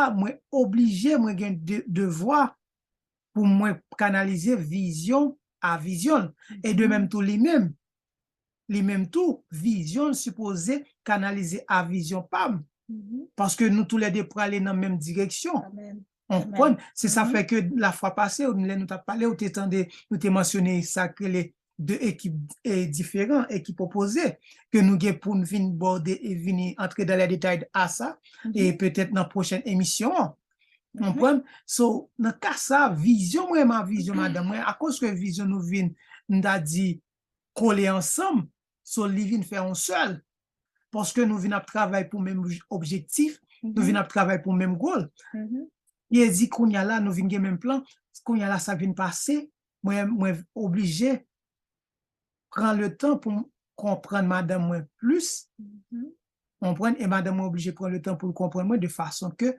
ça, moi obligé, moi gen devoir pour moi canaliser vision à vision. Et de même tout les mêmes tout, vision supposé canaliser à vision PAM. Parce que nous tous les deux pour aller dans la même direction. Amen. On Amen. comprend. C'est ça fait que la fois passée, nous avons parlé, nous t'ai mentionné ça que les deux équipes différentes, équipes opposées, que nous avons pour nous venir border et venir entrer dans les détails à ça, et peut-être dans la prochaine émission. On comprend? So, dans le cas ça, vision, moi, ma vision, madame, moi, à cause que vision nous vient, nous a dit coller ensemble, so, li vient faire un seul. Parce que nous venons travailler pour le même objectif, nous venons travailler pour le même goal. Il dit qu'on y a là, nous venons le même plan, qu'on y a là, ça vient passer, moi, obligé prendre le temps pour comprendre madame moi plus, comprendre, et madame moi obligé prendre le temps pour comprendre moi de façon que